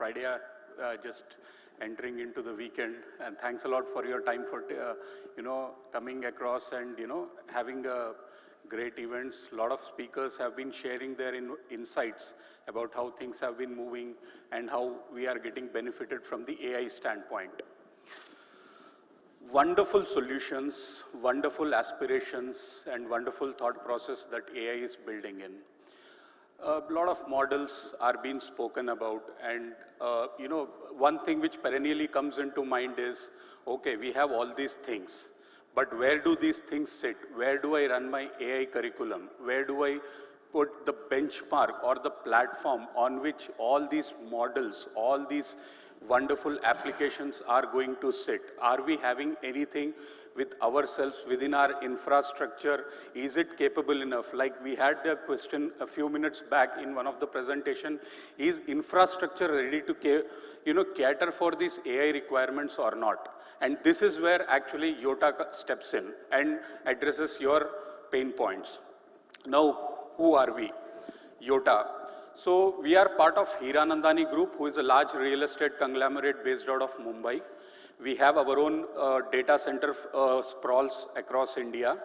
Friday, just entering into the weekend, and thanks a lot for your time for, coming across and, having a great events. A lot of speakers have been sharing their insights about how things have been moving and how we are getting benefited from the AI standpoint. Wonderful solutions, wonderful aspirations, and wonderful thought process that AI is building in. A lot of models are being spoken about, and one thing which perennially comes into mind is, okay, we have all these things, but where do these things sit? Where do I run my AI curriculum? Where do I put the benchmark or the platform on which all these models, all these wonderful applications are going to sit? Are we having anything with ourselves within our infrastructure? Is it capable enough? Like we had the question a few minutes back in one of the presentation, is infrastructure ready to cater for these AI requirements or not? And this is where actually Yotta steps in and addresses your pain points. Now, who are we? Yotta. So we are part of Hiranandani Group, who is a large real estate conglomerate based out of Mumbai. We have our own data center sprawls across India.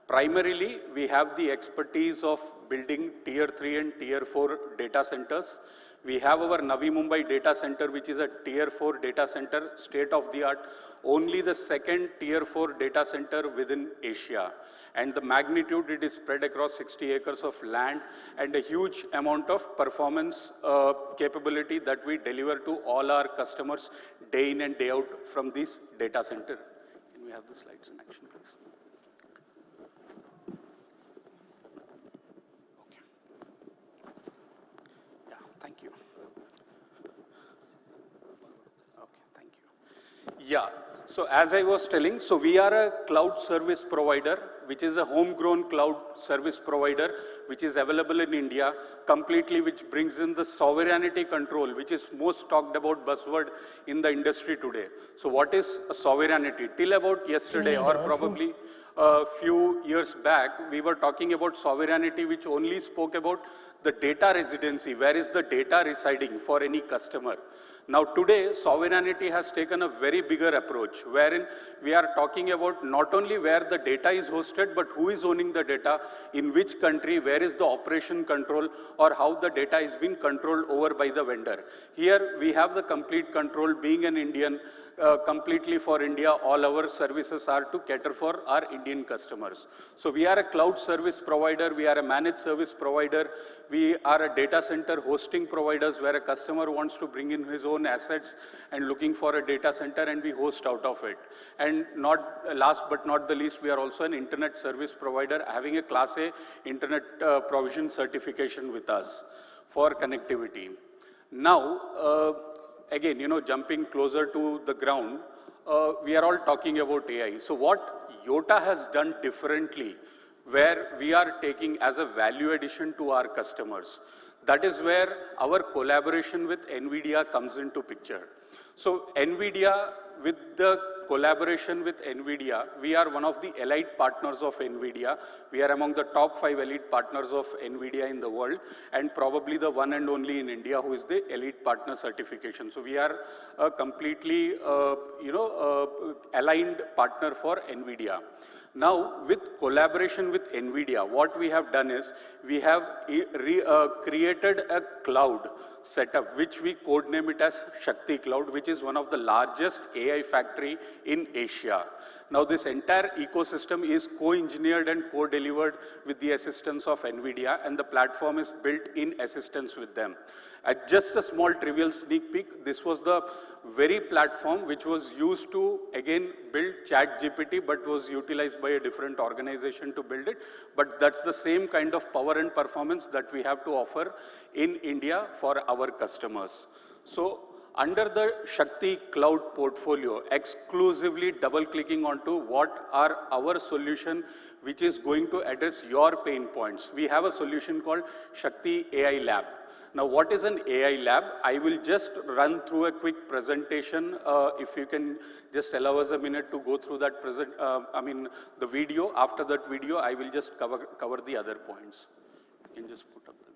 Primarily, we have the expertise of building tier 3 and tier 4 data centers. We have our Navi Mumbai data center, which is a tier 4 data center, state of the art, only the second tier 4 data center within Asia. And the magnitude, it is spread across 60 acres of land and a huge amount of performance capability that we deliver to all our customers day in and day out from this data center. Can we have the slides in action, please? Okay. Yeah, thank you. Okay, thank you. Yeah. So as I was telling, so we are a cloud service provider, which is a homegrown cloud service provider, which is available in India completely, which brings in the sovereignty control, which is most talked about buzzword in the industry today. So what is sovereignty? Till about yesterday or probably a few years back, we were talking about sovereignty, which only spoke about the data residency. Where is the data residing for any customer? Now today, sovereignty has taken a very bigger approach, wherein we are talking about not only where the data is hosted, but who is owning the data, in which country, where is the operation control, or how the data is being controlled over by the vendor. Here, we have the complete control. Being an Indian, completely for India, all our services are to cater for our Indian customers. So we are a cloud service provider, we are a managed service provider, we are a data center hosting providers where a customer wants to bring in his own assets and looking for a data center, and we host out of it. And not last but not the least, we are also an internet service provider having a Class A internet provision certification with us for connectivity. Now, again, jumping closer to the ground, we are all talking about AI. So what Yotta has done differently, where we are taking as a value addition to our customers, that is where our collaboration with NVIDIA comes into picture. So NVIDIA, with the collaboration with NVIDIA, we are one of the elite partners of NVIDIA. We are among the top 5 elite partners of NVIDIA in the world, and probably the one and only in India who is the elite partner certification. So we are a completely, aligned partner for NVIDIA. Now, with collaboration with NVIDIA, what we have done is, we have created a cloud setup, which we codename it as Shakti Cloud, which is one of the largest AI factory in Asia. Now, this entire ecosystem is co-engineered and co-delivered with the assistance of NVIDIA, and the platform is built in assistance with them. At just a small trivial sneak peek, this was the very platform which was used to, again, build ChatGPT, but was utilized by a different organization to build it. But that's the same kind of power and performance that we have to offer in India for our customers. So under the Shakti Cloud portfolio, exclusively double-clicking onto what are our solution which is going to address your pain points. We have a solution called Shakti AI Lab. Now, what is an AI lab? I will just run through a quick presentation. If you can just allow us a minute to go through that the video. After that video, I will just cover the other points. You can just put up the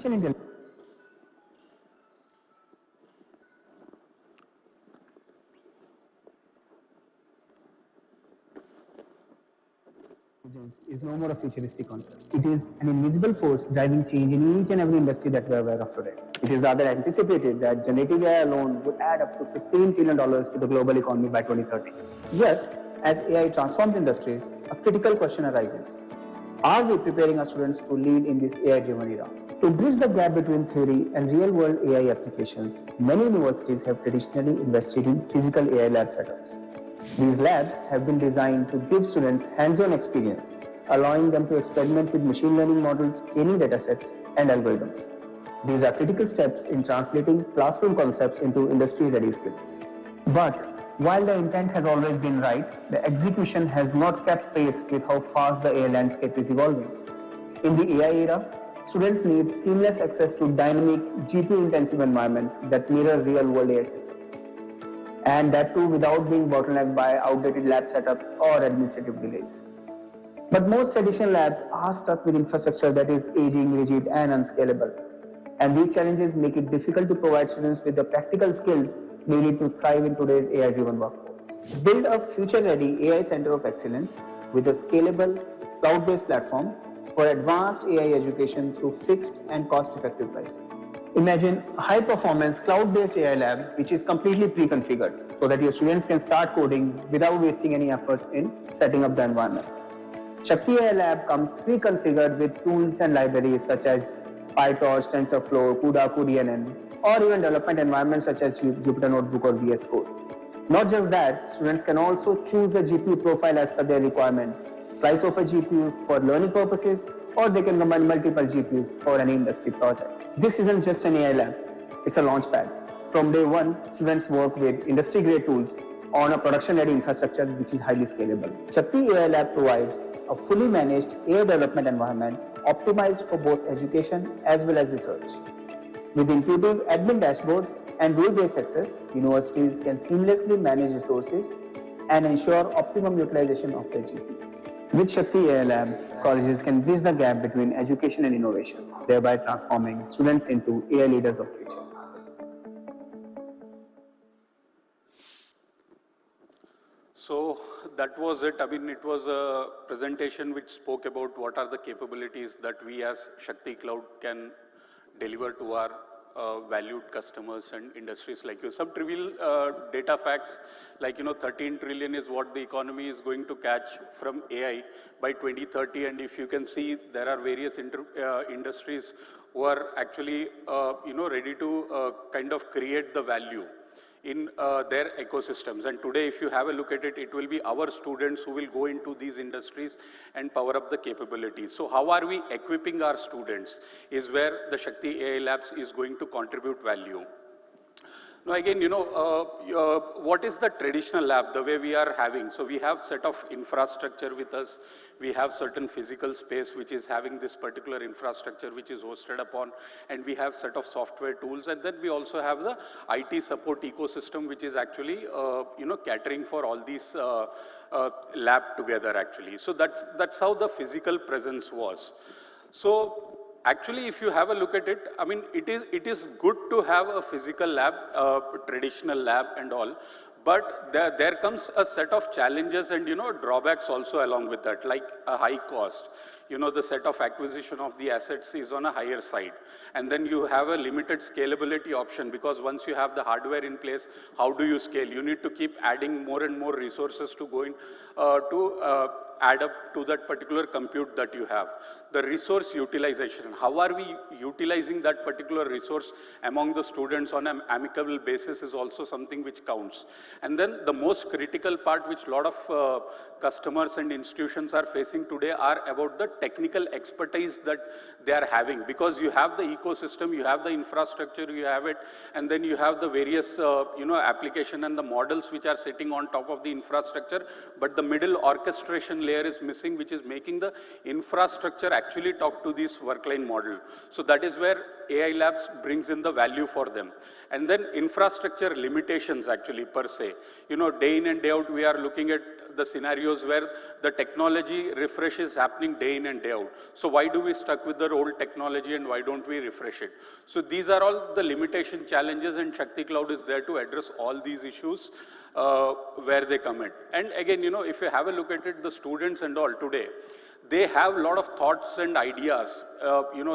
video. tools is no more a futuristic concept. It is an invisible force driving change in each and every industry that we are aware of today. It is rather anticipated that generative AI alone would add up to $15 trillion to the global economy by 2030. Yet, as AI transforms industries, a critical question arises. Are we preparing our students to lead in this AI-driven era? To bridge the gap between theory and real-world AI applications, many universities have traditionally invested in physical AI lab setups. These labs have been designed to give students hands-on experience, allowing them to experiment with machine learning models, training datasets, and algorithms. These are critical steps in translating classroom concepts into industry-ready skills. But while the intent has always been right, the execution has not kept pace with how fast the AI landscape is evolving. In the AI era, students need seamless access to dynamic, GPU-intensive environments that mirror real-world AI systems. And that too without being bottlenecked by outdated lab setups or administrative delays. But most traditional labs are stuck with infrastructure that is aging, rigid, and unscalable. And these challenges make it difficult to provide students with the practical skills needed to thrive in today's AI-driven workforce. Build a future-ready AI center of excellence with a scalable, cloud-based platform for advanced AI education through fixed and cost-effective pricing. Imagine a high-performance cloud-based AI lab which is completely pre-configured so that your students can start coding without wasting any efforts in setting up the environment. Shakti AI Lab comes pre-configured with tools and libraries such as PyTorch, TensorFlow, CUDA, cuDNN, or even development environments such as Jupyter Notebook or VS Code. Not just that, students can also choose a GPU profile as per their requirement, slice off a GPU for learning purposes, or they can combine multiple GPUs for any industry project. This isn't just an AI lab, it's a launchpad. From day one, students work with industry-grade tools on a production-ready infrastructure which is highly scalable. Shakti AI Lab provides a fully managed AI development environment optimized for both education as well as research. With intuitive admin dashboards and rule-based access, universities can seamlessly manage resources and ensure optimum utilization of their GPUs. With Shakti AI Lab, colleges can bridge the gap between education and innovation, thereby transforming students into AI leaders of future. So that was it. I mean, it was a presentation which spoke about what are the capabilities that we as Shakti Cloud can deliver to our valued customers and industries like you. Some trivial data facts, like 13 trillion is what the economy is going to catch from AI by 2030. And if you can see, there are various industries who are actually, ready to kind of create the value in their ecosystems. And today, if you have a look at it, it will be our students who will go into these industries and power up the capabilities. So how are we equipping our students is where the Shakti AI Labs is going to contribute value. Now again, what is the traditional lab, the way we are having? So we have set of infrastructure with us. We have certain physical space which is having this particular infrastructure which is hosted upon, and we have set of software tools, and then we also have the IT support ecosystem which is actually, catering for all these lab together actually. So that's how the physical presence was. So actually, if you have a look at it, I mean, it is good to have a physical lab, traditional lab and all, but there comes a set of challenges and, drawbacks also along with that, like a high cost. The set of acquisition of the assets is on a higher side. And then you have a limited scalability option, because once you have the hardware in place, how do you scale? You need to keep adding more and more resources to go in to add up to that particular compute that you have. The resource utilization, how are we utilizing that particular resource among the students on an amicable basis is also something which counts. And then the most critical part which a lot of customers and institutions are facing today are about the technical expertise that they are having, because you have the ecosystem, you have the infrastructure, you have it, and then you have the various application and the models which are sitting on top of the infrastructure, but the middle orchestration layer is missing, which is making the infrastructure actually talk to this workline model. So that is where AI Labs brings in the value for them. And then infrastructure limitations actually per se. Day in and day out, we are looking at the scenarios where the technology refresh is happening day in and day out. So why do we stuck with the old technology and why don't we refresh it? So these are all the limitation challenges, and Shakti Cloud is there to address all these issues where they come in. And again, if you have a look at it, the students and all today, they have a lot of thoughts and ideas.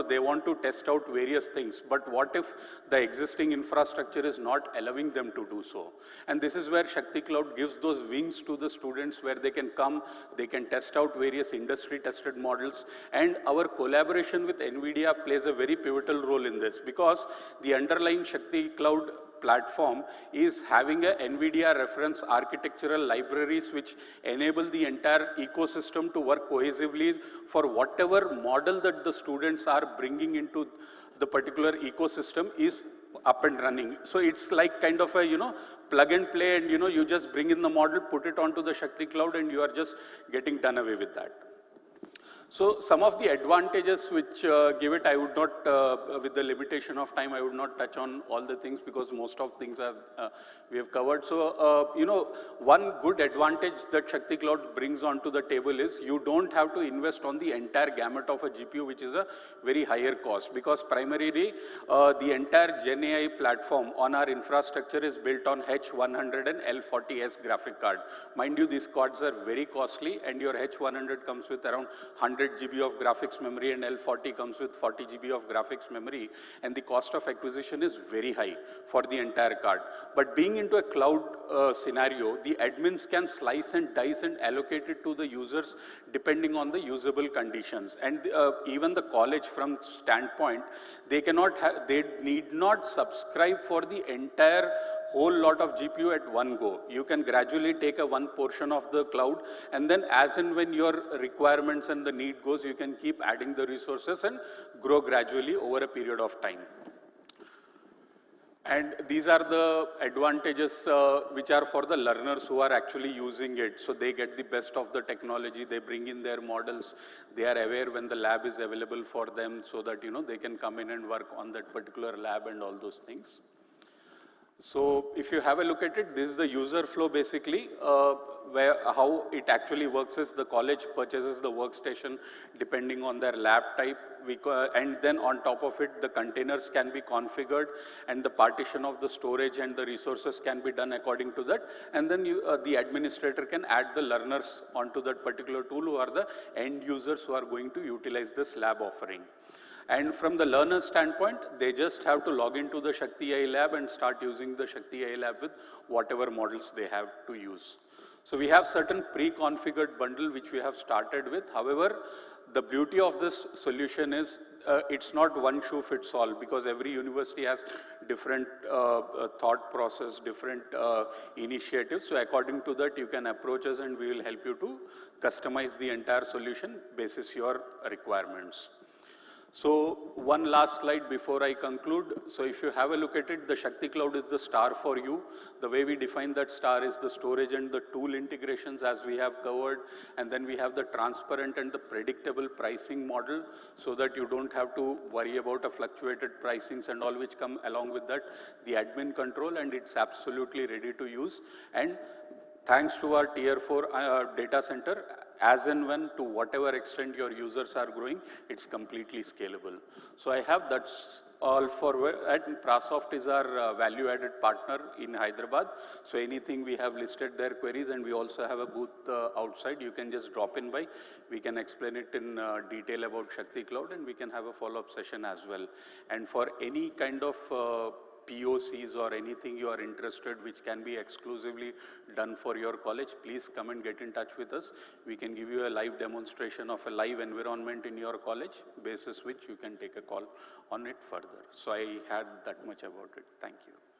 They want to test out various things, but what if the existing infrastructure is not allowing them to do so? And this is where Shakti Cloud gives those wings to the students where they can come, they can test out various industry-tested models, and our collaboration with NVIDIA plays a very pivotal role in this, because the underlying Shakti Cloud platform is having a NVIDIA reference architectural libraries which enable the entire ecosystem to work cohesively for whatever model that the students are bringing into the particular ecosystem is up and running. So it's like kind of a, plug and play, and you just bring in the model, put it onto the Shakti Cloud, and you are just getting done away with that. So some of the advantages which give it, I would not, with the limitation of time, I would not touch on all the things because most of things are, we have covered. So, one good advantage that Shakti Cloud brings onto the table is you don't have to invest on the entire gamut of a GPU, which is a very higher cost, because primarily the entire Gen AI platform on our infrastructure is built on H100 and L40S graphic card. Mind you, these cards are very costly, and your H100 comes with around 100 GB of graphics memory, and L40 comes with 40 GB of graphics memory, and the cost of acquisition is very high for the entire card. But being into a cloud scenario, the admins can slice and dice and allocate it to the users depending on the usable conditions. And even the college from standpoint, they need not subscribe for the entire whole lot of GPU at one go. You can gradually take one portion of the cloud, and then as and when your requirements and the need goes, you can keep adding the resources and grow gradually over a period of time. And these are the advantages which are for the learners who are actually using it. So they get the best of the technology, they bring in their models, they are aware when the lab is available for them, so that they can come in and work on that particular lab and all those things. So if you have a look at it, this is the user flow basically, how it actually works is the college purchases the workstation depending on their lab type, and then on top of it, the containers can be configured, and the partition of the storage and the resources can be done according to that, and then the administrator can add the learners onto that particular tool who are the end users who are going to utilize this lab offering. And from the learner standpoint, they just have to log into the Shakti AI lab and start using the Shakti AI lab with whatever models they have to use. So we have certain pre-configured bundle which we have started with. However, the beauty of this solution is it's not one shoe fits all, because every university has different thought process, different initiatives. So according to that, you can approach us and we will help you to customize the entire solution basis your requirements. So one last slide before I conclude. So if you have a look at it, the Shakti Cloud is the star for you. The way we define that star is the storage and the tool integrations as we have covered. And then we have the transparent and the predictable pricing model, so that you don't have to worry about a fluctuated pricings and all which come along with that. The admin control, and it's absolutely ready to use. And thanks to our tier 4 data center, as and when, to whatever extent your users are growing, it's completely scalable. So I have that's all for it. Prasoft is our value-added partner in Hyderabad. So anything we have listed their queries, and we also have a booth outside. You can just drop in by. We can explain it in detail about Shakti Cloud, and we can have a follow-up session as well. And for any kind of POCs or anything you are interested which can be exclusively done for your college, please come and get in touch with us. We can give you a live demonstration of a live environment in your college, basis which you can take a call on it further. So I had that much about it. Thank you.